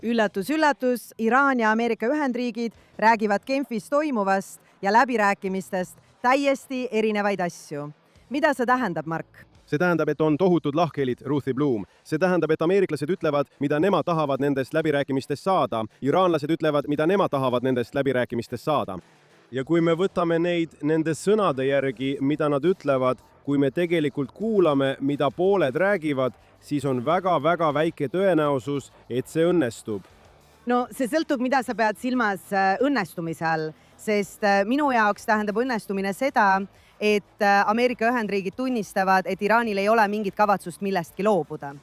Üllatus, üllatus, Iraan ja Ameerika Ühendriigid räägivad Genfis toimuvast ja läbirääkimistest täiesti erinevaid asju. Mida see tähendab, Mark? See tähendab, et on tohutud lahkhelid, Ruthie Bloom. See tähendab, et ameeriklased ütlevad, mida nemad tahavad nendest läbirääkimistest saada. Iraanlased ütlevad, mida nemad tahavad nendest läbirääkimistest saada. Ja kui me võtame neid nende sõnade järgi, mida nad ütlevad, kui me tegelikult kuulame, mida pooled räägivad, siis on väga-väga väike tõenäosus, et see õnnestub. No see sõltub, mida sa pead silmas õnnestumise all, sest minu jaoks tähendab õnnestumine seda, et Ameerika Ühendriigid tunnistavad, et Iraanil ei ole mingit kavatsust millestki loobuda.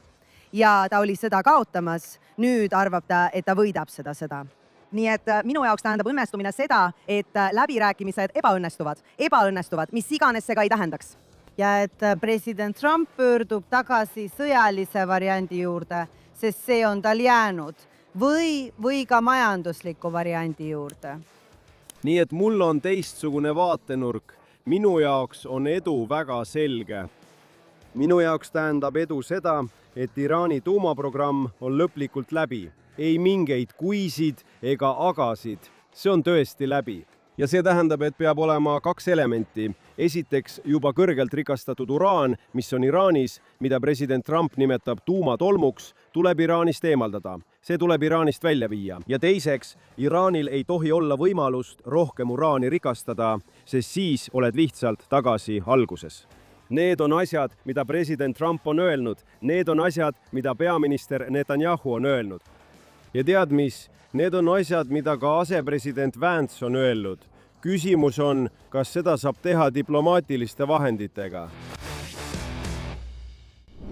Ja ta oli sõda kaotamas, nüüd arvab ta, et ta võidab seda. Nii et minu jaoks tähendab õnnestumine seda, et läbirääkimised ebaõnnestuvad, mis iganes see ka ei tähendaks. Ja et president Trump pöördub tagasi sõjalise variandi juurde, sest see on tal jäänud, või ka majandusliku variandi juurde. Nii et mul on teistsugune vaatenurk. Minu jaoks on edu väga selge. Minu jaoks tähendab edu seda, et Iraani tuumaprogramm on lõplikult läbi. Ei mingeid kuisid ega agasid. See on tõesti läbi. Ja see tähendab, et peab olema kaks elementi. Esiteks juba kõrgelt rikastatud uraan, mis on Iraanis, mida president Trump nimetab tuumatolmuks, tuleb Iraanist eemaldada. See tuleb Iraanist välja viia. Ja teiseks, Iraanil ei tohi olla võimalust rohkem uraani rikastada, sest siis oled lihtsalt tagasi alguses. Need on asjad, mida president Trump on öelnud. Need on asjad, mida peaminister Netanyahu on öelnud. Ja tead mis? Need on asjad, mida ka asepresident Vance on öelnud. Küsimus on, kas seda saab teha diplomaatiliste vahenditega.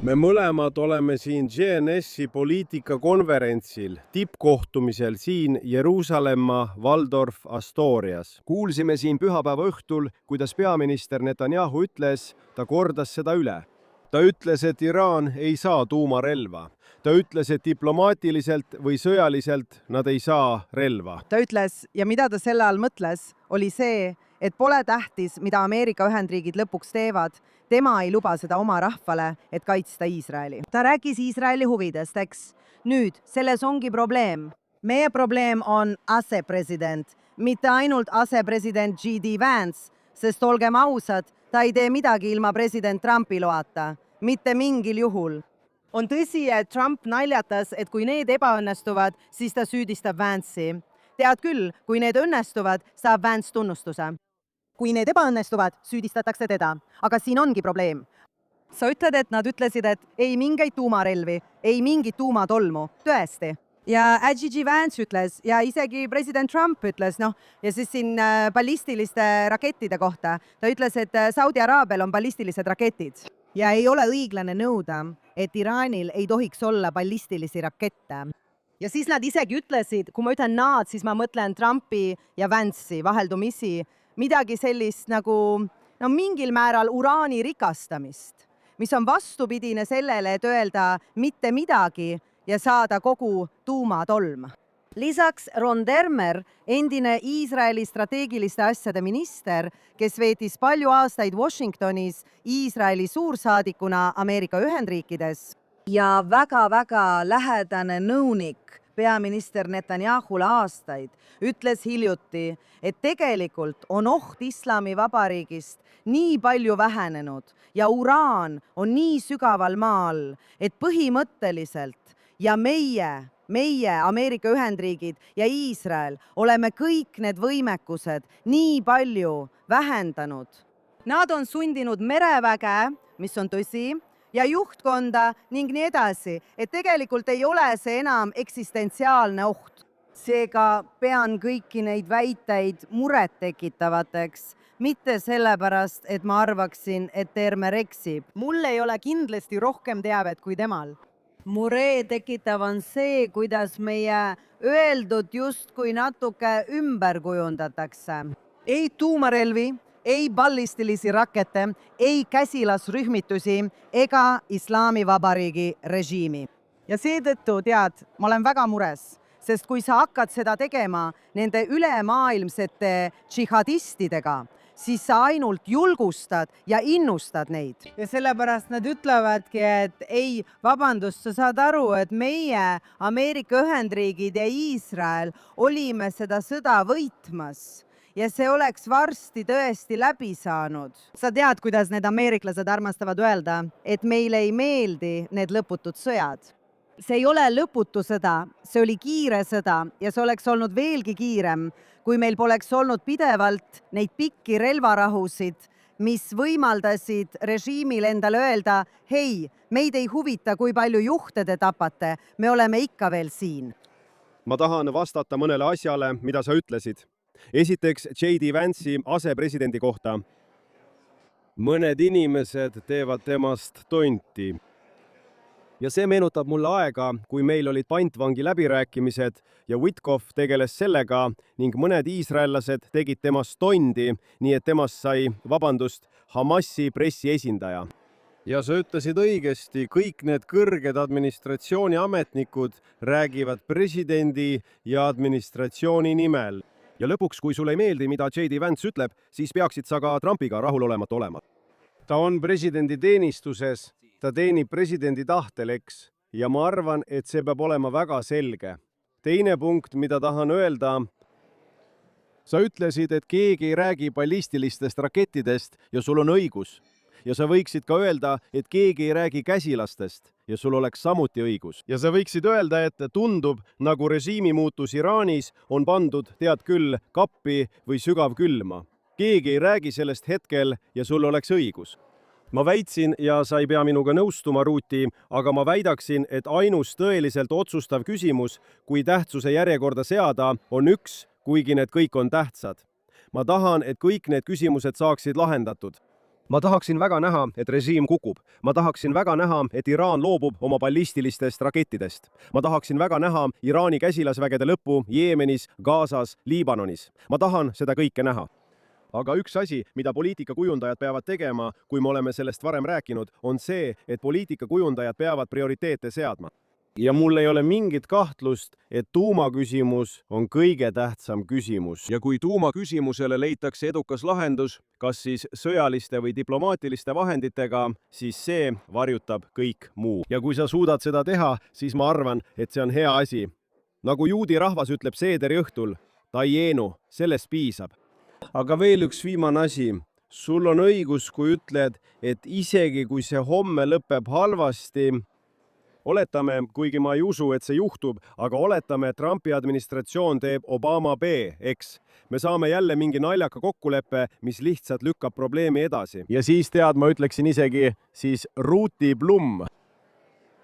Me mõlemad oleme siin GNS-i poliitikakonverentsil, tippkohtumisel siin Jeruusalemma Waldorf Astorias. Kuulsime siin pühapäeva õhtul, kuidas peaminister Netanyahu ütles, ta kordas seda üle. Ta ütles, et Iraan ei saa tuumarelva. Ta ütles, et diplomaatiliselt või sõjaliselt nad ei saa relva. Ta ütles, ja mida ta selle all mõtles, oli see, et pole tähtis, mida Ameerika Ühendriigid lõpuks teevad. Tema ei luba seda oma rahvale, et kaitsta Iisraeli. Ta rääkis Iisraeli huvidest, eks? Nüüd, selles ongi probleem. Meie probleem on asepresident, mitte ainult asepresident J.D. Vance, sest olgem ausad, ta ei tee midagi ilma president Trumpi loata. Mitte mingil juhul. On tõsi, et Trump naljatas, et kui need ebaõnnestuvad, siis ta süüdistab Vance'i. Tead küll, kui need õnnestuvad, saab Vance tunnustuse. Kui need ebaõnnestuvad, süüdistatakse teda. Aga siin ongi probleem. Sa ütled, et nad ütlesid, et ei mingeid tuumarelvi, ei mingit tuumatolmu. Tõesti. Ja J.D. Vance ütles ja isegi president Trump ütles, ja siis siin ballistiliste rakettide kohta. Ta ütles, et Saudi Araabial on ballistilised raketid. Ja ei ole õiglane nõuda, et Iraanil ei tohiks olla ballistilisi rakette. Ja siis nad isegi ütlesid, kui ma ütlen nad, siis ma mõtlen Trumpi ja Vance'i vaheldumisi, midagi sellist nagu mingil määral uraani rikastamist, mis on vastupidine sellele, et öelda mitte midagi ja saada kogu tuumatolm. Lisaks Ron Dermer, endine Iisraeli strateegiliste asjade minister, kes veetis palju aastaid Washingtonis Iisraeli suursaadikuna Ameerika Ühendriikides ja väga-väga lähedane nõunik peaminister Netanyahule aastaid, ütles hiljuti, et tegelikult on oht Islamivabariigist nii palju vähenenud ja uraan on nii sügaval maal, et põhimõtteliselt ja meie Ameerika Ühendriigid ja Iisrael oleme kõik need võimekused nii palju vähendanud. Nad on sundinud mereväge, mis on tõsi, ja juhtkonda ning nii edasi, et tegelikult ei ole see enam eksistentsiaalne oht. Seega pean kõiki neid väiteid muret tekitavateks, mitte sellepärast, et ma arvaksin, et Dermer eksib. Mul ei ole kindlasti rohkem teavet kui temal. Mure tekitav on see, kuidas meie öeldud justkui natuke ümber kujundatakse. Ei tuumarelvi, ei ballistilisi rakette, ei käsilasrühmitusi ega Islamivabariigi režiimi. Ja seetõttu tead, ma olen väga mures, sest kui sa hakkad seda tegema nende ülemaailmsete džihadistidega, siis sa ainult julgustad ja innustad neid. Ja sellepärast nad ütlevadki, et ei, vabandust, sa saad aru, et meie, Ameerika Ühendriigid ja Iisrael, olime seda sõda võitmas ja see oleks varsti tõesti läbi saanud. Sa tead, kuidas need ameeriklased armastavad öelda, et meile ei meeldi need lõputud sõjad. See ei ole lõputu sõda, see oli kiire sõda ja see oleks olnud veelgi kiirem, kui meil poleks olnud pidevalt neid pikki relvarahusid, mis võimaldasid režiimil endale öelda, hei, meid ei huvita, kui palju juhte te tapate, me oleme ikka veel siin. Ma tahan vastata mõnele asjale, mida sa ütlesid. Esiteks J.D. Vance'i asepresidendi kohta. Mõned inimesed teevad temast tonti. Ja see meenutab mulle aega, kui meil olid pantvangi läbirääkimised ja Witkoff tegeles sellega ning mõned iisraellased tegid temast tondi, nii et temast sai, Hamasi pressiesindaja. Ja sa ütlesid õigesti, kõik need kõrged administratsiooni ametnikud räägivad presidendi ja administratsiooni nimel. Ja lõpuks, kui sulle ei meeldi, mida J.D. Vance ütleb, siis peaksid sa ka Trumpiga rahulolematu olema. Ta on presidendi teenistuses. Ta teenib presidendi tahtel, eks, ja ma arvan, et see peab olema väga selge. Teine punkt, mida tahan öelda, sa ütlesid, et keegi ei räägi ballistilistest rakettidest ja sul on õigus. Ja sa võiksid ka öelda, et keegi ei räägi käsilastest ja sul oleks samuti õigus. Ja sa võiksid öelda, et tundub, nagu režiimi muutus Iraanis on pandud, tead küll, kappi või sügavkülma. Keegi ei räägi sellest hetkel ja sul oleks õigus. Ma väitsin, ja sa ei pea minuga nõustuma, Ruuti, aga ma väidaksin, et ainus tõeliselt otsustav küsimus, kui tähtsuse järjekorda seada, on üks, kuigi need kõik on tähtsad. Ma tahan, et kõik need küsimused saaksid lahendatud. Ma tahaksin väga näha, et režiim kukub. Ma tahaksin väga näha, et Iraan loobub oma ballistilistest rakettidest. Ma tahaksin väga näha Iraani käsilasvägede lõppu Jeemenis, Gazas, Liibanonis. Ma tahan seda kõike näha. Aga üks asi, mida poliitikakujundajad peavad tegema, kui me oleme sellest varem rääkinud, on see, et poliitikakujundajad peavad prioriteete seadma. Ja mul ei ole mingit kahtlust, et tuumaküsimus on kõige tähtsam küsimus. Ja kui tuumaküsimusele leitakse edukas lahendus, kas siis sõjaliste või diplomaatiliste vahenditega, siis see varjutab kõik muu. Ja kui sa suudad seda teha, siis ma arvan, et see on hea asi. Nagu juudi rahvas ütleb seederi õhtul, Dayenu, sellest piisab. Aga veel üks viimane asi. Sul on õigus, kui ütled, et isegi kui see homme lõpeb halvasti, oletame, kuigi ma ei usu, et see juhtub, aga oletame, et Trumpi administratsioon teeb Obama B, eks. Me saame jälle mingi naljaka kokkuleppe, mis lihtsalt lükkab probleemi edasi. Ja siis tead, ma ütleksin isegi siis Ruuti Blum.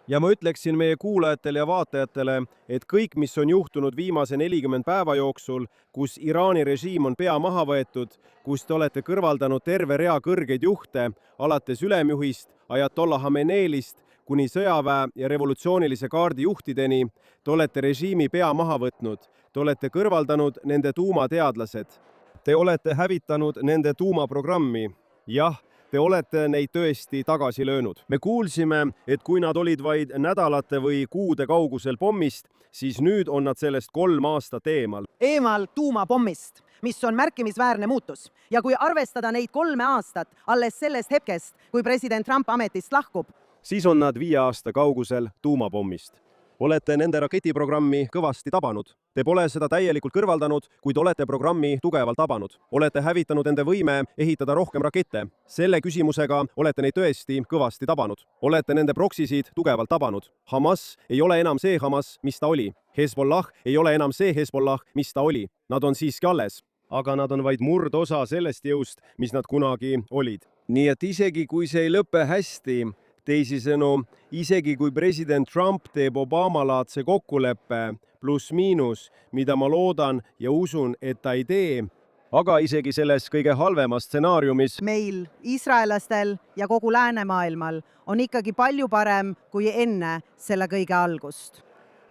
Ja ma ütleksin meie kuulajatele ja vaatajatele, et kõik, mis on juhtunud viimase 40 päeva jooksul, kus Iraani režiim on pea maha võetud, kus te olete kõrvaldanud terve rea kõrgeid juhte, alates ülemjuhist, Ajatollah Hameneilist, kuni sõjaväe ja revolutsioonilise kaardi juhtideni, te olete režiimi pea maha võtnud, te olete kõrvaldanud nende tuumateadlased, te olete hävitanud nende tuumaprogrammi, jah, te olete neid tõesti tagasi löönud. Me kuulsime, et kui nad olid vaid nädalate või kuude kaugusel pommist, siis nüüd on nad sellest 3 aastat eemal. Eemal tuumapommist, mis on märkimisväärne muutus. Ja kui arvestada neid 3 aastat alles sellest hetkest, kui president Trump ametist lahkub, siis on nad 5 aasta kaugusel tuumapommist. Olete nende raketiprogrammi kõvasti tabanud. Te pole seda täielikult kõrvaldanud, kuid olete programmi tugevalt tabanud. Olete hävitanud nende võime ehitada rohkem rakette. Selle küsimusega olete neid tõesti kõvasti tabanud. Olete nende proksisid tugevalt tabanud. Hamas ei ole enam see Hamas, mis ta oli. Hezbollah ei ole enam see Hezbollah, mis ta oli. Nad on siiski alles. Aga nad on vaid murdosa sellest jõust, mis nad kunagi olid. Nii et isegi kui see ei lõpe hästi, teisisõnu, isegi kui president Trump teeb Obama-laadse kokkuleppe pluss-miinus, mida ma loodan ja usun, et ta ei tee, aga isegi selles kõige halvemas stsenaariumis meil, iisraelastel ja kogu läänemaailmal on ikkagi palju parem kui enne selle kõige algust.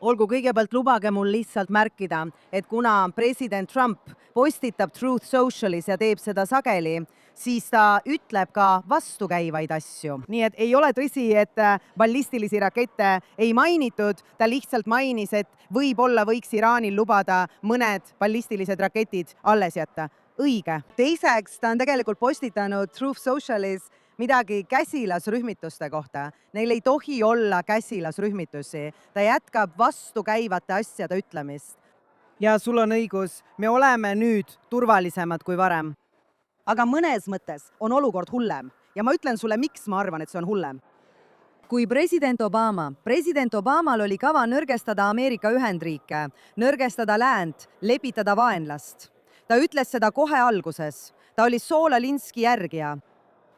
Olgu, kõigepealt lubage mul lihtsalt märkida, et kuna president Trump postitab Truth Socialis ja teeb seda sageli, siis ta ütleb ka vastukäivaid asju. Nii et ei ole tõsi, et ballistilisi rakette ei mainitud, ta lihtsalt mainis, et võib-olla võiks Iraanil lubada mõned ballistilised raketid alles jätta. õige. Teiseks, ta on tegelikult postitanud Truth Socialis midagi käsilasrühmituste kohta. Neil ei tohi olla käsilasrühmitusi. Ta jätkab vastukäivate asjade ütlemist. ja sul on õigus, me oleme nüüd turvalisemad kui varem. Aga mõnes mõttes on olukord hullem ja ma ütlen sulle, miks ma arvan, et see on hullem. Kui president Obamal oli kava nõrgestada Ameerika Ühendriike, nõrgestada läänt, lepitada vaenlast. Ta ütles seda kohe alguses. Ta oli Saul Alinsky järgija.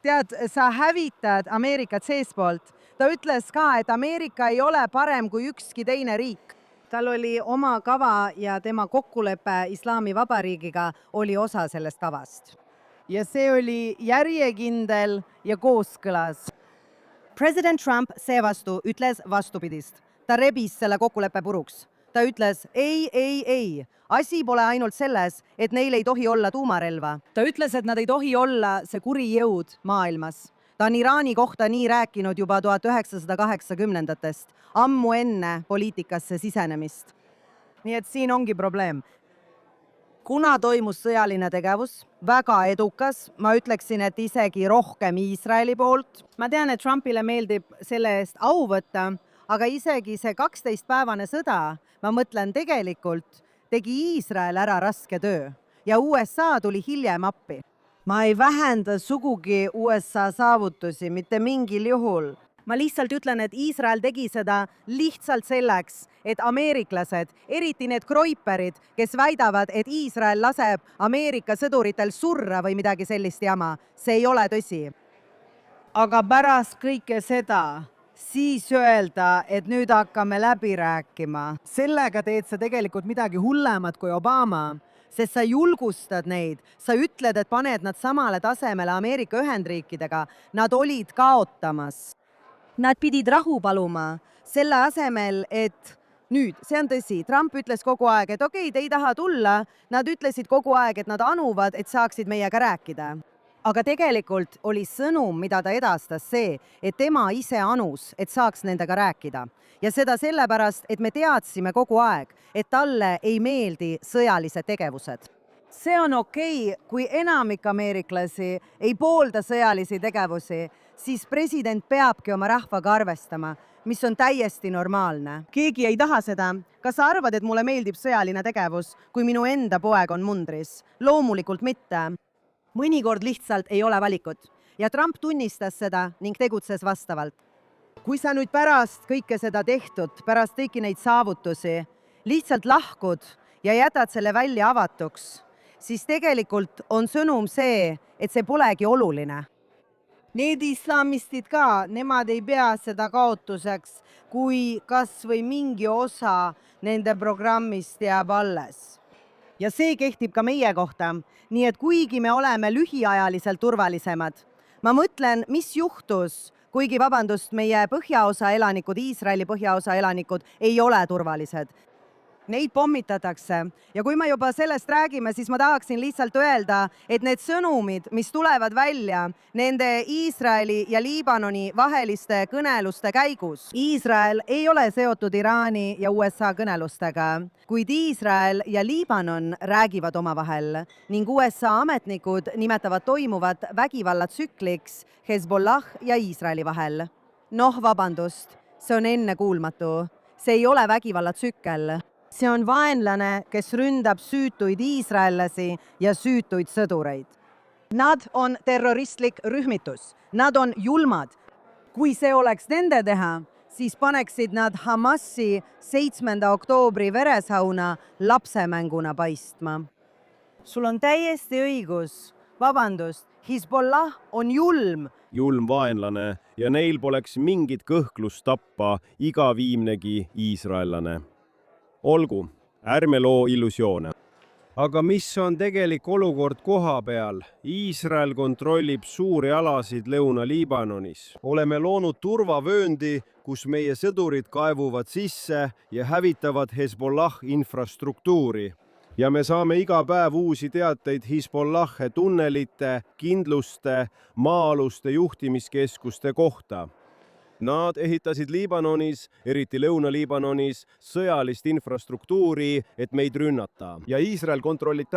Tead, sa hävitad Ameerikat seespoolt. Ta ütles ka, et Ameerika ei ole parem kui ükski teine riik. Tal oli oma kava ja tema kokkulepe Islami Vabariigiga oli osa sellest kavast. Ja see oli järjekindel ja kooskõlas. President Trump seevastu ütles vastupidist. Ta rebis selle kokkuleppe puruks. Ta ütles, ei. Asi pole ainult selles, et neil ei tohi olla tuumarelva. Ta ütles, et nad ei tohi olla see kuri jõud maailmas. Ta on Iraani kohta nii rääkinud juba 1980-ndatest, ammu enne poliitikasse sisenemist. Nii et siin ongi probleem. Kuna toimus sõjaline tegevus, väga edukas, ma ütleksin, et isegi rohkem Iisraeli poolt. Ma tean, et Trumpile meeldib selle eest au võtta, aga isegi see 12-päevane sõda, ma mõtlen tegelikult, tegi Iisrael ära raske töö ja USA tuli hiljem appi. ma ei vähenda sugugi USA saavutusi, mitte mingil juhul. Ma lihtsalt ütlen, et Iisrael tegi seda lihtsalt selleks, et ameeriklased, eriti need kroiperid, kes väidavad, et Iisrael laseb Ameerika sõduritel surra või midagi sellist jama, see ei ole tõsi. Aga pärast kõike seda, siis öelda, et nüüd hakkame läbi rääkima. Sellega teed sa tegelikult midagi hullemat kui Obama, sest sa julgustad neid, sa ütled, et paned nad samale tasemele Ameerika Ühendriikidega, nad olid kaotamas. Nad pidid rahu paluma, selle asemel, et nüüd, see on tõsi, Trump ütles kogu aeg, et okei, te ei taha tulla, nad ütlesid kogu aeg, et nad anuvad, et saaksid meiega rääkida. Aga tegelikult oli sõnum, mida ta edastas see, et tema ise anus, et saaks nendega rääkida. Ja seda sellepärast, et me teadsime kogu aeg, et talle ei meeldi sõjalised tegevused. See on okei, kui enamik ameeriklasi ei poolda sõjalisi tegevusi, siis president peabki oma rahvaga arvestama, mis on täiesti normaalne. Keegi ei taha seda. Kas sa arvad, et mulle meeldib sõjaline tegevus, kui minu enda poeg on mundris? Loomulikult mitte. Mõnikord lihtsalt ei ole valikut ja Trump tunnistas seda ning tegutses vastavalt. Kui sa nüüd pärast kõike seda tehtud, pärast kõiki neid saavutusi, lihtsalt lahkud ja jätad selle välja avatuks, siis tegelikult on sõnum see, et see polegi oluline. Need islamistid ka, nemad ei pea seda kaotuseks, kui kas või mingi osa nende programmist jääb alles. Ja see kehtib ka meie kohta, nii et kuigi me oleme lühiajaliselt turvalisemad, ma mõtlen, mis juhtus, kuigi meie põhjaosa elanikud, Iisraeli põhjaosa elanikud ei ole turvalised. Neid pommitatakse ja kui me juba sellest räägime, siis ma tahaksin lihtsalt öelda, et need sõnumid, mis tulevad välja nende Iisraeli ja Liibanoni vaheliste kõneluste käigus. Iisrael ei ole seotud Iraani ja USA kõnelustega, kuid Iisrael ja Liibanon räägivad omavahel ning USA ametnikud nimetavad toimuvat vägivallatsükliks Hezbollah ja Iisraeli vahel. Vabandust, see on ennekuulmatu. See ei ole vägivallatsükkel. See on vaenlane, kes ründab süütuid iisraellasi ja süütuid sõdureid. Nad on terroristlik rühmitus. Nad on julmad. Kui see oleks nende teha, siis paneksid nad Hamasi 7. oktoobri veresauna lapsemänguna paistma. Sul on täiesti õigus. Vabandust, Hezbollah on julm. Julm vaenlane ja neil poleks mingit kõhklust tappa iga viimnegi iisraellane. Olgu, ärme loo illusioone. Aga mis on tegelik olukord koha peal? Iisrael kontrollib suuri alasid Lõuna-Liibanonis. Oleme loonud turvavööndi, kus meie sõdurid kaevuvad sisse ja hävitavad Hezbollah infrastruktuuri. Ja me saame iga päev uusi teateid Hezbollahe tunnelite, kindluste, maa-aluste juhtimiskeskuste kohta. Nad ehitasid Liibanonis, eriti Lõuna-Liibanonis, sõjalist infrastruktuuri, et meid rünnata. Ja Iisrael kontrollib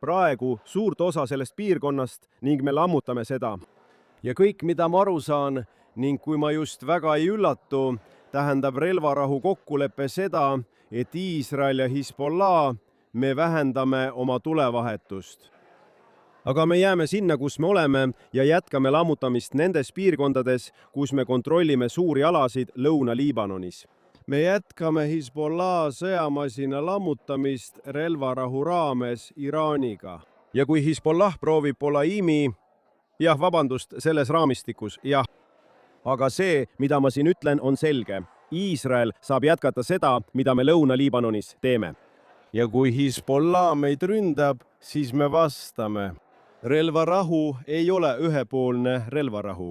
praegu suurt osa sellest piirkonnast ning me lammutame seda. Ja kõik, mida ma aru saan ning kui ma just väga ei üllatu, tähendab relvarahu kokkulepe seda, et Iisrael ja Hezbollah me vähendame oma tulevahetust. Aga me jääme sinna, kus me oleme ja jätkame lammutamist nendes piirkondades, kus me kontrollime suuri alasid Lõuna-Liibanonis. Me jätkame Hezbollah sõjamasina lammutamist relvarahu raames Iraaniga. Ja kui Hezbollah proovib Polaimi, selles raamistikus, jah. Aga see, mida ma siin ütlen, on selge. Iisrael saab jätkata seda, mida me Lõuna-Liibanonis teeme. Ja kui Hezbollah meid ründab, siis me vastame. Relvarahu ei ole ühepoolne relvarahu.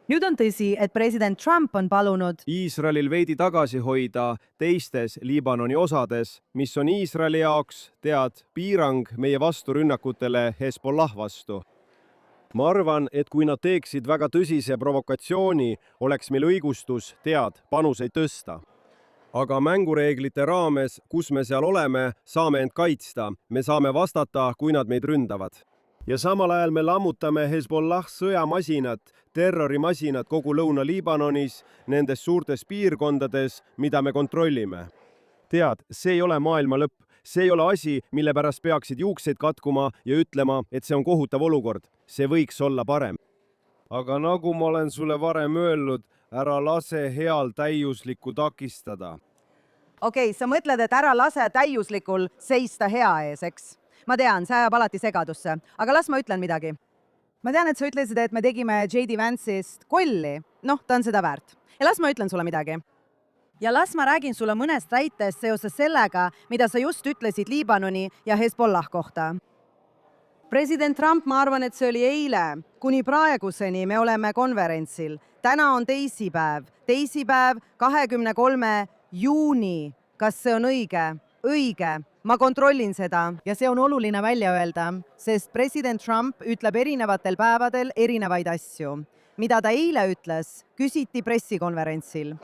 Nüüd on tõsi, et president Trump on palunud Iisraelil veidi tagasi hoida teistes Liibanoni osades, mis on Iisraeli jaoks, piirang meie vasturünnakutele Hezbollah vastu. Ma arvan, et kui nad teeksid väga tõsise provokatsiooni, oleks meil õigustus, panuseid tõsta. Aga mängureeglite raames, kus me seal oleme, saame end kaitsta. Me saame vastata, kui nad meid ründavad. Ja samal ajal me lammutame Hezbollah sõjamasinat, terrorimasinat kogu Lõuna-Liibanonis, nendes suurtes piirkondades, mida me kontrollime. See ei ole maailma lõpp. See ei ole asi, mille pärast peaksid juukseid katkuma ja ütlema, et see on kohutav olukord. See võiks olla parem. Aga nagu ma olen sulle varem öelnud, ära lase heal täiuslikku takistada. Okei, sa mõtled, et ära lase täiuslikul seista hea ees, eks? Ma tean, see ajab alati segadusse, aga las ma ütlen midagi. Ma tean, et sa ütlesid, et me tegime J.D. Vance'ist kolli. Ta on seda väärt. Ja las ma ütlen sulle midagi. ja las ma räägin sulle mõnest väitest seoses sellega, mida sa just ütlesid Liibanoni ja Hezbollah kohta. President Trump, ma arvan, et see oli eile. Kuni praeguseni me oleme konverentsil. Täna on teisipäev, 23. juuni. Kas see on õige? Õige. Ma kontrollin seda ja see on oluline välja öelda, sest president Trump ütleb erinevatel päevadel erinevaid asju. Mida ta eile ütles, küsiti pressikonverentsil.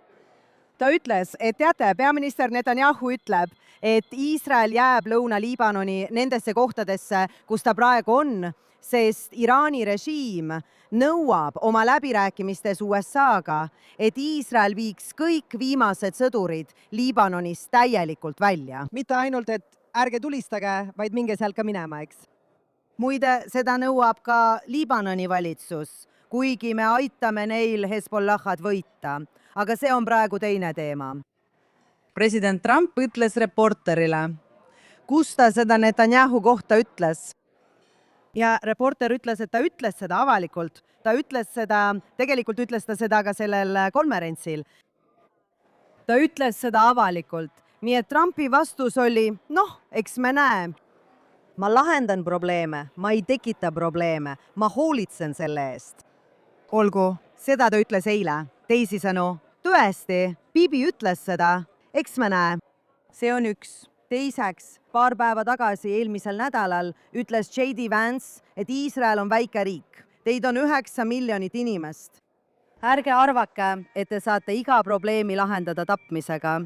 Ta ütles, et peaminister Netanyahu ütleb, et Iisrael jääb Lõuna-Liibanoni nendesse kohtadesse, kus ta praegu on, sest Iraani režiim nõuab oma läbirääkimistes USA-ga, et Iisrael viiks kõik viimased sõdurid Liibanonist täielikult välja. Mitte ainult, et ärge tulistage, vaid minge sealt ka minema, eks? Muide, seda nõuab ka Liibanoni valitsus, kuigi me aitame neil Hezbollahad võita. Aga see on praegu teine teema. President Trump ütles reporterile. Kus ta seda Netanyahu kohta ütles? Ja reporter ütles, et ta ütles seda avalikult. Tegelikult ütles ta seda ka sellel konverentsil. Ta ütles seda avalikult. Nii et Trumpi vastus oli, eks me näe. Ma lahendan probleeme, ma ei tekita probleeme, ma hoolitsen selle eest. Olgu, seda ta ütles eile. Teisisõnu, tõesti, Bibi ütles seda, eks me näe. See on üks. Teiseks, paar päeva tagasi eelmisel nädalal ütles J.D. Vance, et Iisrael on väike riik. Teid on 9 miljonit inimest. Ärge arvake, et te saate iga probleemi lahendada tapmisega.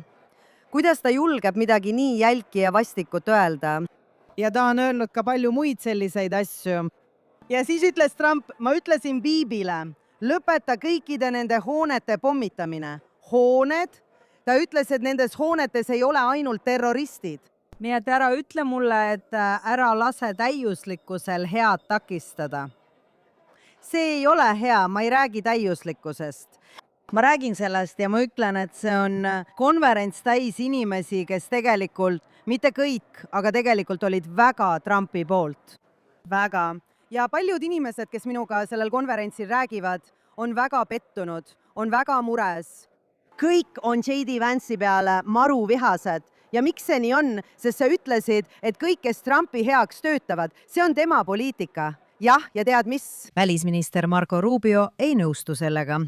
Kuidas ta julgeb midagi nii jälki ja vastikut öelda? Ja ta on öelnud ka palju muid selliseid asju. Ja siis ütles Trump, ma ütlesin Bibile, lõpeta kõikide nende hoonete pommitamine. Hooned? Ta ütles, et nendes hoonetes ei ole ainult terroristid. Nii et ära ütle mulle, et ära lase täiuslikkusel head takistada. See ei ole hea, ma ei räägi täiuslikkusest. Ma räägin sellest ja ma ütlen, et see on konverents täis inimesi, kes tegelikult, mitte kõik, aga tegelikult olid väga Trumpi poolt. Väga. Ja paljud inimesed, kes minuga sellel konverentsil räägivad, on väga pettunud, on väga mures. Kõik on J.D. Vance'i peale maru vihased. Ja miks see nii on? Sest sa ütlesid, et kõik, kes Trumpi heaks töötavad, see on tema poliitika. Jah, ja tead mis? Välisminister Marco Rubio ei nõustu sellega.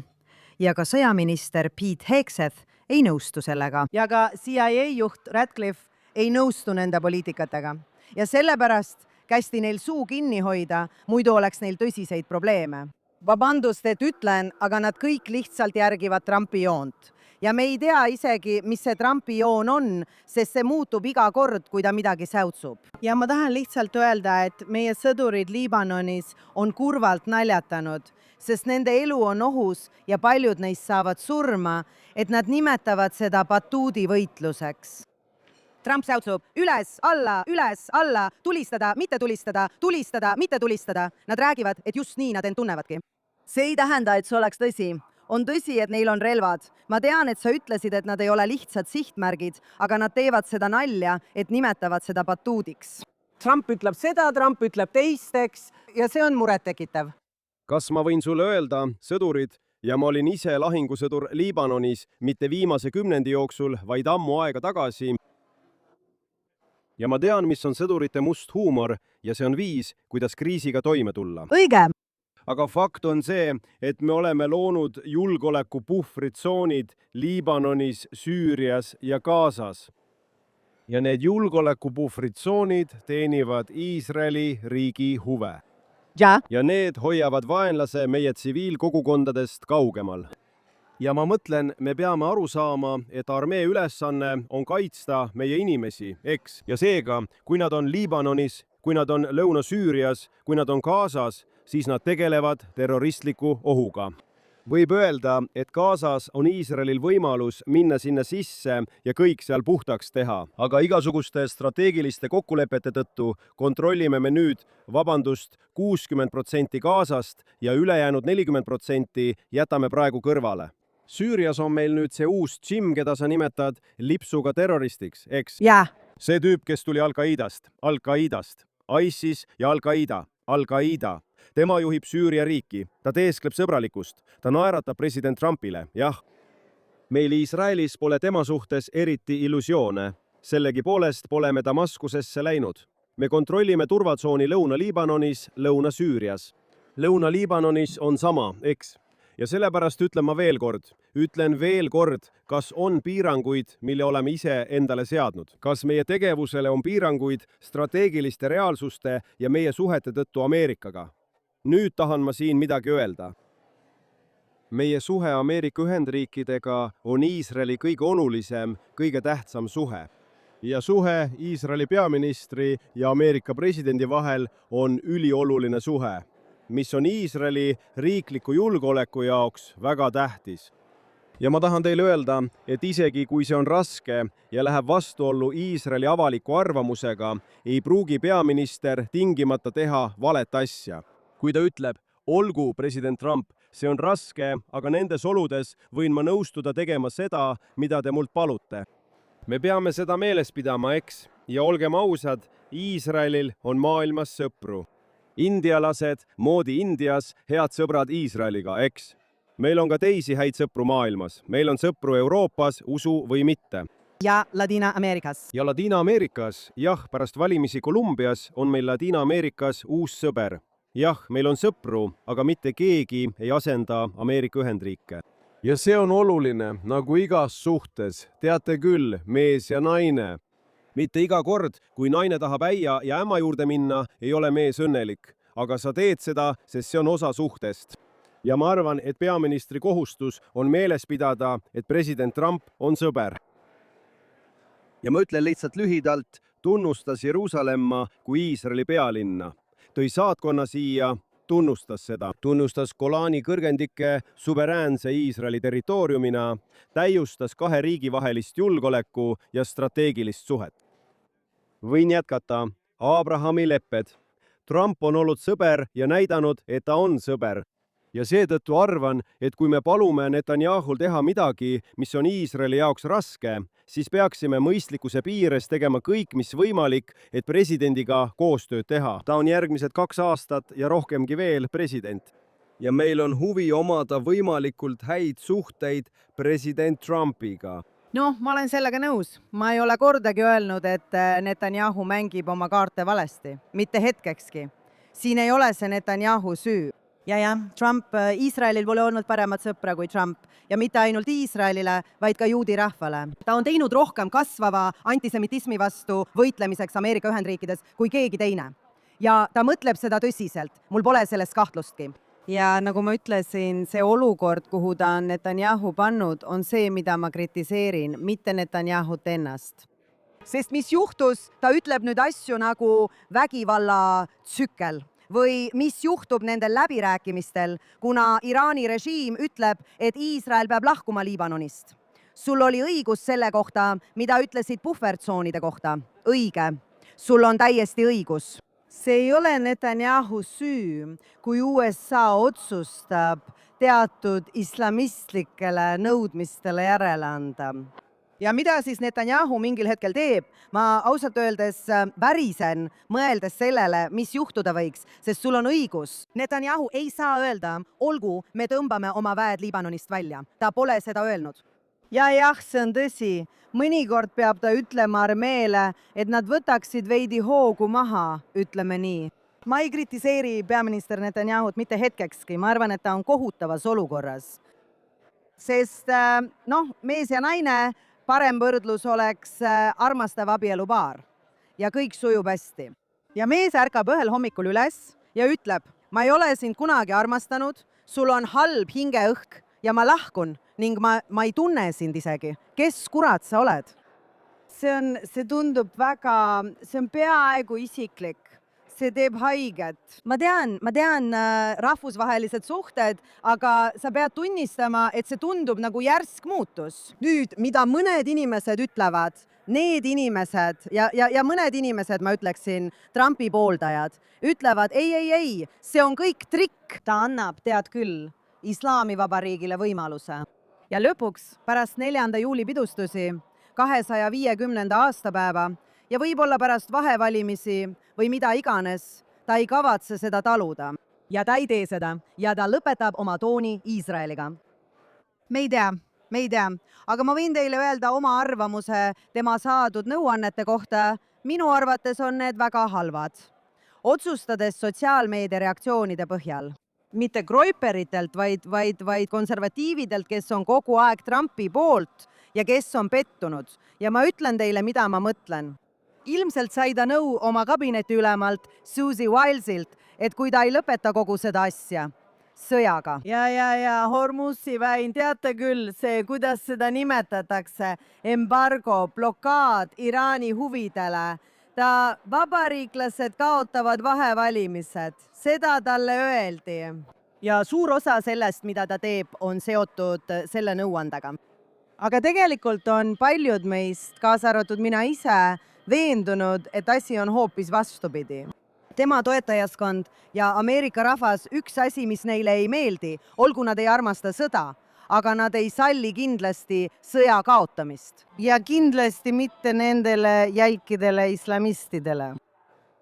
Ja ka sõjaminister Pete Hegseth ei nõustu sellega. Ja ka CIA juht Ratcliffe ei nõustu nende poliitikatega. Ja sellepärast kästi neil suu kinni hoida, muidu oleks neil tõsiseid probleeme. Vabandust, et ütlen, aga nad kõik lihtsalt järgivad Trumpi joont. Ja me ei tea isegi, mis see Trumpi joon on, sest see muutub iga kord, kui ta midagi säutsub. Ja ma tahan lihtsalt öelda, et meie sõdurid Liibanonis on kurvalt naljatanud, sest nende elu on ohus ja paljud neist saavad surma, et nad nimetavad seda batuudi võitluseks. Trump säutsub üles, alla, tulistada, mitte tulistada, tulistada, mitte tulistada. Nad räägivad, et just nii nad end tunnevadki. See ei tähenda, et see oleks tõsi. On tõsi, et neil on relvad. Ma tean, et sa ütlesid, et nad ei ole lihtsad sihtmärgid, aga nad teevad seda nalja, et nimetavad seda batuudiks. Trump ütleb seda, Trump ütleb teisteks ja see on murettekitav. Kas ma võin sulle öelda, sõdurid, ja ma olin ise lahingusõdur Liibanonis mitte viimase 10 jooksul, vaid ammu aega tagasi. Ja ma tean, mis on sõdurite must huumor ja see on viis, kuidas kriisiga toime tulla. Õige! Aga fakt on see, et me oleme loonud julgeolekupuhvritsoonid Liibanonis, Süürias ja Gazas. Ja need julgeolekupuhvritsoonid teenivad Iisraeli riigi huve. Ja need hoiavad vaenlase meie tsiviilkogukondadest kaugemal. Ja ma mõtlen, me peame aru saama, et armee ülesanne on kaitsta meie inimesi, eks? Ja seega, kui nad on Liibanonis, kui nad on Lõuna-Süürias, kui nad on Gazas, siis nad tegelevad terroristliku ohuga. Võib öelda, et Gazas on Iisraelil võimalus minna sinna sisse ja kõik seal puhtaks teha. Aga igasuguste strateegiliste kokkulepete tõttu kontrollime me nüüd, 60% Gazast ja ülejäänud 40% jätame praegu kõrvale. Süürias on meil nüüd see uus Jim, keda sa nimetad lipsuga terroristiks, eks? Jah. See tüüp, kes tuli Al-Qaidast, ISIS ja Al-Qaida. Tema juhib Süüria riiki, ta teeskleb sõbralikust, ta naeratab president Trumpile, jah. Meil Iisraelis pole tema suhtes eriti illusioone, sellegipoolest pole me Damaskusesse läinud. Me kontrollime turvatsooni Lõuna-Liibanonis, Lõuna-Süürias. Lõuna-Liibanonis on sama, eks? Ja sellepärast ütlen ma veel kord, kas on piiranguid, mille oleme ise endale seadnud. Kas meie tegevusele on piiranguid strateegiliste reaalsuste ja meie suhete tõttu Ameerikaga? Nüüd tahan ma siin midagi öelda. Meie suhe Ameerika Ühendriikidega on Iisraeli kõige olulisem, kõige tähtsam suhe. Ja suhe Iisraeli peaministri ja Ameerika presidendi vahel on ülioluline suhe, mis on Iisraeli riikliku julgeoleku jaoks väga tähtis. Ja ma tahan teile öelda, et isegi kui see on raske ja läheb vastuollu Iisraeli avaliku arvamusega, ei pruugi peaminister tingimata teha valet asja. Kui ta ütleb, olgu president Trump, see on raske, aga nendes oludes võin ma nõustuda tegema seda, mida te mult palute. Me peame seda meeles pidama, eks? Ja olgem ausad, Iisraelil on maailmas sõpru. Indialased, moodi Indias, head sõbrad Iisraeliga, eks? Meil on ka teisi häid sõpru maailmas. Meil on sõpru Euroopas, usu või mitte. Ja Ladina-Ameerikas. Ja Ladina-Ameerikas, jah, pärast valimisi Kolumbias on meil Ladina-Ameerikas uus sõber. Jah, meil on sõpru, aga mitte keegi ei asenda Ameerika Ühendriike. Ja see on oluline, nagu igas suhtes. Teate küll, mees ja naine. Mitte iga kord, kui naine tahab äia ja ämma juurde minna, ei ole mees õnnelik. Aga sa teed seda, sest see on osa suhtest. Ja ma arvan, et peaministri kohustus on meeles pidada, et president Trump on sõber. Ja ma ütlen lihtsalt lühidalt, tunnustas Jeruusalemma kui Iisraeli pealinna. Tõi saatkonna siia, tunnustas seda. Tunnustas Golani kõrgendike suveräänse Iisraeli territooriumina, täiustas kahe riigi vahelist julgeoleku ja strateegilist suhet. Võin jätkata. Abrahami lepped. Trump on olnud sõber ja näidanud, et ta on sõber. Ja seetõttu arvan, et kui me palume Netanyahul teha midagi, mis on Iisraeli jaoks raske, siis peaksime mõistlikkuse piires tegema kõik, mis võimalik, et presidendiga koostööd teha. Ta on järgmised 2 aastat ja rohkemgi veel president. Ja meil on huvi omada võimalikult häid suhteid president Trumpiga. No, ma olen sellega nõus. Ma ei ole kordagi öelnud, et Netanyahu mängib oma kaarte valesti. Mitte hetkekski. Siin ei ole see Netanyahu süü. Ja, Trump, Iisraelil pole olnud paremat sõpra kui Trump ja mitte ainult Iisraelile, vaid ka juudi rahvale. Ta on teinud rohkem kasvava antisemitismi vastu võitlemiseks Ameerika Ühendriikides kui keegi teine. Ja ta mõtleb seda tõsiselt, mul pole sellest kahtlustki. ja nagu ma ütlesin, see olukord, kuhu ta on Netanyahu pannud, on see, mida ma kritiseerin, mitte Netanyahut ennast. sest mis juhtus, ta ütleb nüüd asju nagu vägivallatsükkel või mis juhtub nendel läbirääkimistel, kuna Iraani režiim ütleb, et Iisrael peab lahkuma Liibanonist. Sul oli õigus selle kohta, mida ütlesid puhvertsoonide kohta. Õige, sul on täiesti õigus. See ei ole Netanyahu süü, kui USA otsustab teatud islamistlikele nõudmistele järele anda. Ja mida siis Netanyahu mingil hetkel teeb? Ma ausalt öeldes värisen mõeldes sellele, mis juhtuda võiks, sest sul on õigus. Netanyahu ei saa öelda, olgu, me tõmbame oma väed Liibanonist välja. Ta pole seda öelnud. Ja jah, see on tõsi. Mõnikord peab ta ütlema armeele, et nad võtaksid veidi hoogu maha, ütleme nii. Ma ei kritiseeri peaminister Netanyahut mitte hetkekski. Ma arvan, et ta on kohutavas olukorras. Sest mees ja naine, parem võrdlus oleks armastav abielupaar ja kõik sujub hästi. Ja mees ärkab ühel hommikul üles ja ütleb, ma ei ole sind kunagi armastanud, sul on halb hingeõhk ja ma lahkun ning ma ei tunne sind isegi. Kes kurat sa oled? See tundub väga, see on peaaegu isiklik. See teeb haiget. Ma tean rahvusvahelised suhted, aga sa pead tunnistama, et see tundub nagu järsk muutus. Nüüd, mida mõned inimesed ütlevad, need inimesed ja mõned inimesed, ma ütleksin, Trumpi pooldajad, ütlevad ei, see on kõik trikk. Ta annab, tead küll, Islaamivabariigile võimaluse. Ja lõpuks, pärast 4. juuli pidustusi, 250. aastapäeva ja võib-olla pärast vahevalimisi või mida iganes, ta ei kavatse seda taluda. Ja ta ei tee seda ja ta lõpetab oma tooni Iisraeliga. Me ei tea, aga ma võin teile öelda oma arvamuse tema saadud nõuannete kohta. Minu arvates on need väga halvad. Otsustades sotsiaalmeedia reaktsioonide põhjal. Mitte Groiperitelt, vaid konservatiividelt, kes on kogu aeg Trumpi poolt ja kes on pettunud. Ja ma ütlen teile, mida ma mõtlen. Ilmselt sai ta nõu oma kabinetiülemalt Susie Wilesilt, et kui ta ei lõpeta kogu seda asja sõjaga. Ja Hormuzi väin, teate küll, see, kuidas seda nimetatakse, embargo, blokaad Iraani huvidele. Vabariiklased kaotavad vahevalimised, seda talle öeldi. Ja suur osa sellest, mida ta teeb, on seotud selle nõuandega. Aga tegelikult on paljud meist, kaasa arvatud mina ise, veendunud, et asi on hoopis vastupidi. Tema toetajaskond ja Ameerika rahvas, üks asi, mis neile ei meeldi, olgu nad ei armasta sõda, aga nad ei salli kindlasti sõja kaotamist. Ja kindlasti mitte nendele jälkidele islamistidele.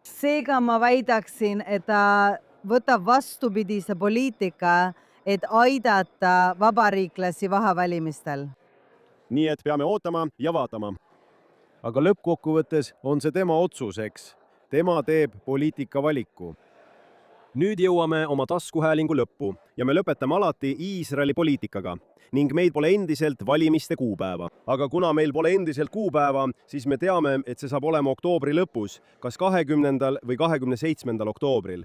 Seega ma väidaksin, et ta võtab vastupidise poliitika, et aidata vabariiklasi vahevalimistel. Nii et peame ootama ja vaatama. Aga lõppkokkuvõttes on see tema otsus, eks. Tema teeb poliitika valiku. Nüüd jõuame oma taskuhäälingu lõppu ja me lõpetame alati Iisraeli poliitikaga ning meil pole endiselt valimiste kuupäeva. Aga kuna meil pole endiselt kuupäeva, siis me teame, et see saab olema oktoobri lõpus, kas 20. või 27. oktoobril.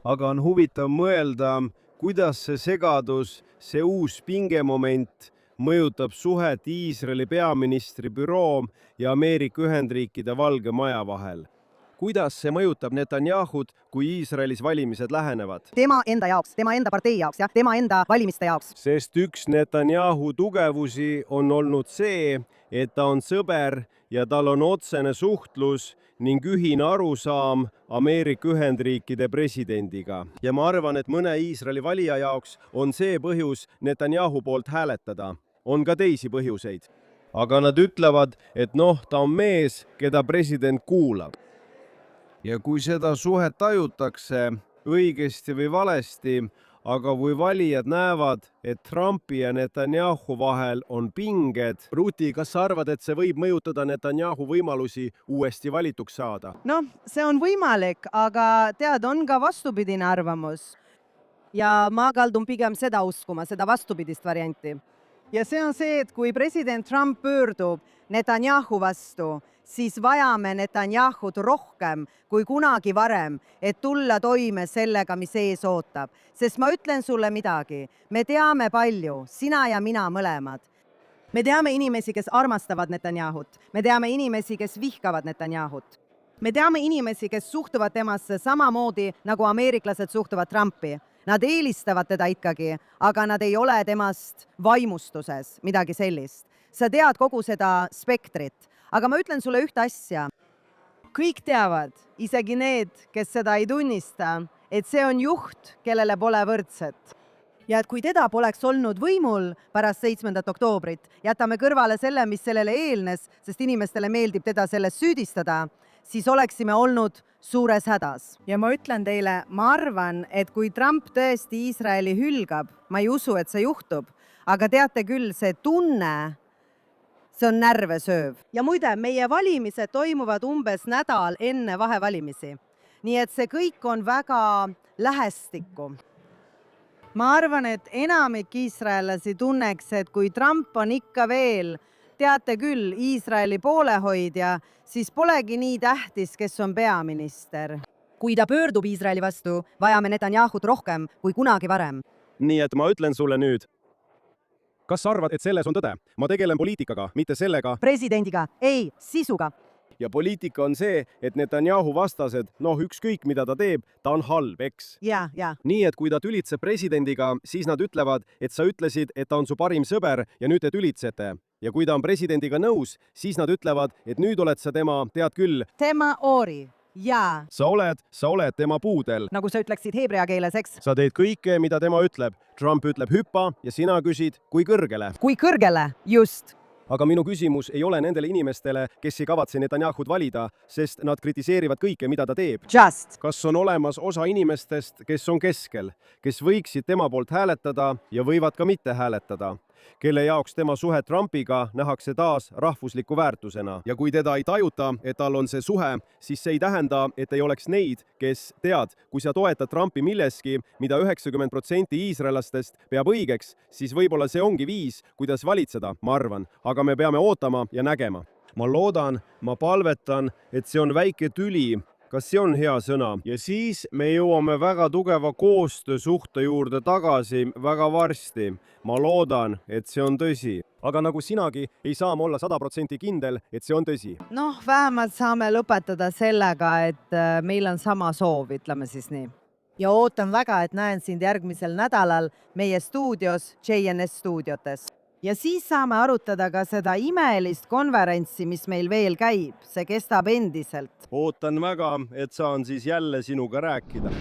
Aga on huvitav mõelda, kuidas see segadus, see uus pingemoment mõjutab suhet Iisraeli peaministri büroo ja Ameerika Ühendriikide Valge Maja vahel. Kuidas see mõjutab Netanyahut, kui Iisraelis valimised lähenevad? Tema enda jaoks, tema enda partei jaoks ja tema enda valimiste jaoks. Sest üks Netanyahu tugevusi on olnud see, et ta on sõber ja tal on otsene suhtlus ning ühine arusaam Ameerika Ühendriikide presidendiga. Ja ma arvan, et mõne Iisraeli valija jaoks on see põhjus Netanyahu poolt hääletada. On ka teisi põhjuseid. Aga nad ütlevad, et ta on mees, keda president kuulab. Ja kui seda suhet tajutakse õigesti või valesti, aga kui valijad näevad, et Trumpi ja Netanyahu vahel on pinged. Ruti, kas sa arvad, et see võib mõjutada Netanyahu võimalusi uuesti valituks saada? See on võimalik, aga tead, on ka vastupidine arvamus. Ja ma kaldun pigem seda uskuma, seda vastupidist varianti. ja see on see, et kui president Trump pöördub Netanyahu vastu, siis vajame Netanyahut rohkem kui kunagi varem, et tulla toime sellega, mis ees ootab. Sest ma ütlen sulle midagi, me teame palju, sina ja mina mõlemad. Me teame inimesi, kes armastavad Netanyahut. Me teame inimesi, kes vihkavad Netanyahut. Me teame inimesi, kes suhtuvad temasse samamoodi, nagu ameeriklased suhtuvad Trumpi. Nad eelistavad teda ikkagi, aga nad ei ole temast vaimustuses, midagi sellist. Sa tead kogu seda spektrit, aga ma ütlen sulle ühte asja. Kõik teavad, isegi need, kes seda ei tunnista, et see on juht, kellele pole võrdset. Ja et kui teda poleks olnud võimul pärast 7. oktoobrit, jätame kõrvale selle, mis sellele eelnes, sest inimestele meeldib teda selles süüdistada, siis oleksime olnud suures hädas. Ja ma ütlen teile, ma arvan, et kui Trump tõesti Iisraeli hülgab, ma ei usu, et see juhtub, aga teate küll, see tunne, see on närve sööv. Ja muide, meie valimised toimuvad umbes nädal enne vahevalimisi. Nii et see kõik on väga lähestikku. Ma arvan, et enamik iisraellasi tunneks, et kui Trump on ikka veel, teate küll, Iisraeli poolehoidja, siis polegi nii tähtis, kes on peaminister. Kui ta pöördub Iisraeli vastu, vajame Netanyahut rohkem kui kunagi varem. Nii et ma ütlen sulle nüüd. Kas sa arvad, et selles on tõde? Ma tegelen poliitikaga, mitte sellega. Presidendiga, ei, sisuga. Ja poliitika on see, et Netanyahu vastased, ükskõik mida ta teeb, ta on halb, eks? Ja. Nii, et kui ta tülitseb presidendiga, siis nad ütlevad, et sa ütlesid, et ta on su parim sõber ja nüüd te tülitsete. Ja kui ta on presidendiga nõus, siis nad ütlevad, et nüüd oled sa tema, tead küll. Tema ori, ja. Sa oled tema puudel. Nagu sa ütleksid heebrea keeles, eks? Sa teed kõike, mida tema ütleb. Trump ütleb hüppa ja sina küsid, kui kõrgele. Kui kõrgele, just. Aga minu küsimus ei ole nendele inimestele, kes ei kavatse Netanyahut valida, sest nad kritiseerivad kõike, mida ta teeb. Just. Kas on olemas osa inimestest, kes on keskel, kes võiksid tema poolt hääletada ja võivad ka mitte hääletada, kelle jaoks tema suhe Trumpiga nähakse taas rahvusliku väärtusena. Ja kui teda ei tajuta, et tal on see suhe, siis see ei tähenda, et ei oleks neid, kes tead, kui sa toetad Trumpi milleski, mida 90% iisraelastest peab õigeks, siis võib-olla see ongi viis, kuidas valitseda, ma arvan. Aga me peame ootama ja nägema. Ma loodan, ma palvetan, et see on väike tüli. Kas see on hea sõna? Ja siis me jõuame väga tugeva koostöösuhte juurde tagasi väga varsti. Ma loodan, et see on tõsi. Aga nagu sinagi, ei saa ma olla 100% kindel, et see on tõsi. Vähemalt saame lõpetada sellega, et meil on sama soov, ütleme siis nii. Ja ootan väga, et näen sind järgmisel nädalal meie stuudios, JNS stuudiotes. Ja siis saame arutada ka seda imelist konverentsi, mis meil veel käib. See kestab endiselt. Ootan väga, et saan siis jälle sinuga rääkida.